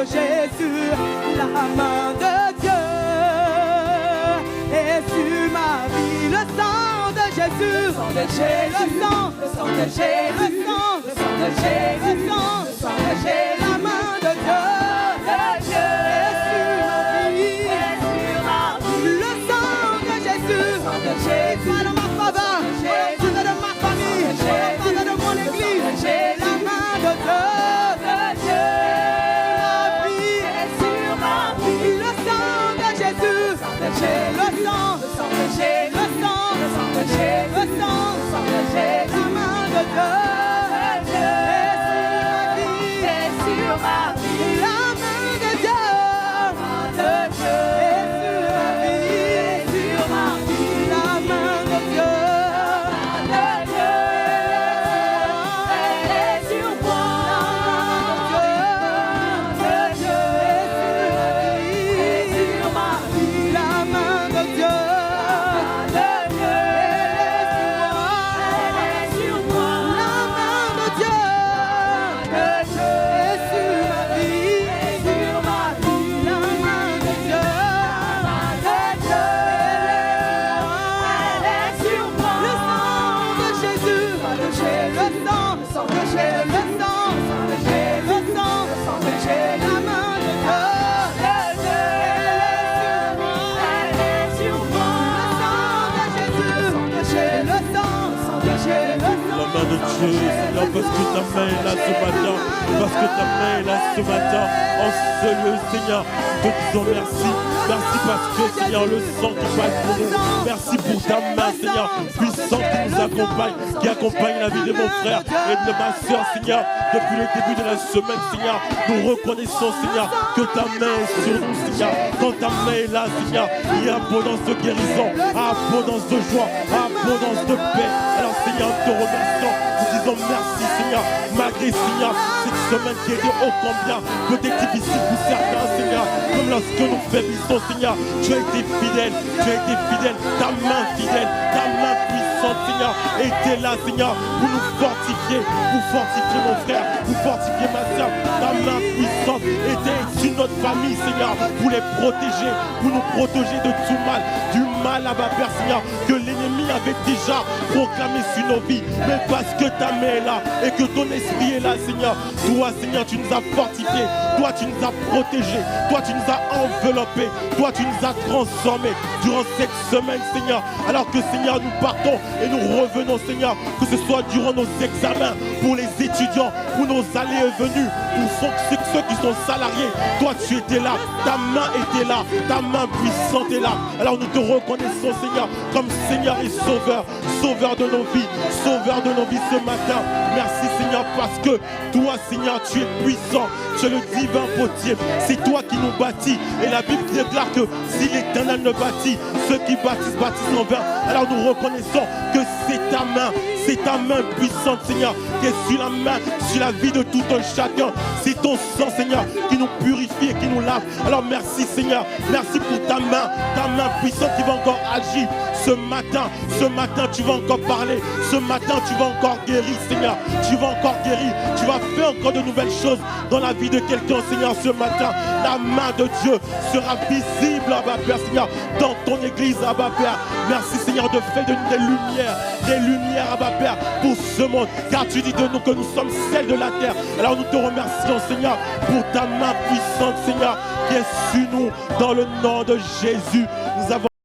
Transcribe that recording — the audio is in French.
Jésus, la main de Dieu est sur ma vie. Le sang de Jésus, le sang de Jésus, le sang de Jésus, le sang de Jésus, le sang de Jésus, la main de Dieu est sur ma vie. Le sang de Jésus, soit dans ma faveur, soit dans ma famille, soit dans mon église, la main de Dieu. Le sang, le sang de Jésus, le sang, le sang de Jésus, le sang, le sang de Jésus, la main de Dieu est sur ma vie, la main de Dieu est sur ma vie, la main de Dieu est sur moi, de Dieu, Seigneur, parce que ta main est là ce matin, parce que ta main est là ce matin, en ce lieu, Seigneur, te disons merci. Merci parce que, Seigneur, le sang qui passe pour nous. Merci pour ta main, Seigneur, puissante qui nous accompagne, qui accompagne la vie de mon frère et de ma soeur, Seigneur. Depuis le début de la semaine, Seigneur, nous reconnaissons, Seigneur, que ta main est sur nous, Seigneur. Quand ta main est là, Seigneur, il y a abondance de guérison, abondance de joie, abondance de paix. Alors, Seigneur, nous te remercions. Nous disons merci, Seigneur, malgré, Seigneur, cette semaine qui était ô combien peut-être difficile pour certains, Seigneur, comme lorsque nous faiblissons, Seigneur, tu as été fidèle, ta main fidèle, ta main puissante, Seigneur, était là, Seigneur, pour nous fortifier, mon frère, pour fortifier ma soeur, ta main puissante était sur notre famille, Seigneur, pour les protéger, pour nous protéger de tout mal, du mal à ma Père, Seigneur, que l'ennemi avait déjà proclamé sur nos vies, mais parce que ta main est là et que ton esprit est là, Seigneur, toi, Seigneur, tu nous as fortifiés, toi, tu nous as protégés, toi, tu nous as enveloppés, toi, tu nous as transformés durant cette semaine, Seigneur, alors que, Seigneur, nous partons et nous revenons, Seigneur, que ce soit durant nos examens, pour les étudiants, pour nos allées et venues, pour ceux qui sont salariés, toi, tu étais là, ta main était là, ta main puissante est là. Alors nous te reconnaissons, Seigneur, comme Seigneur et Sauveur, Sauveur de nos vies ce matin. Merci, Seigneur, parce que toi, Seigneur, tu es puissant, tu es le divin potier, c'est toi qui nous bâtis. Et la Bible déclare que si l'Éternel ne bâtit, ceux qui bâtissent, bâtissent en vain. Alors nous reconnaissons que c'est ta main puissante, Seigneur, qui est sur la main, sur la vie de tout un chacun. C'est ton sang, Seigneur, qui nous purifie et qui nous lave. Alors merci, Seigneur, merci pour ta main puissante qui va encore agir. Ce matin, tu vas encore parler. Ce matin, tu vas encore guérir, Seigneur. Tu vas encore guérir. Tu vas faire encore de nouvelles choses dans la vie de quelqu'un, Seigneur, ce matin. La main de Dieu sera visible, Abba Père, Seigneur, dans ton église, Abba Père. Merci, Seigneur, de faire de nous des lumières, Abba Père, pour ce monde. Car tu dis de nous que nous sommes celles de la terre. Alors nous te remercions, Seigneur, pour ta main puissante, Seigneur, qui est sur nous, dans le nom de Jésus. Nous avons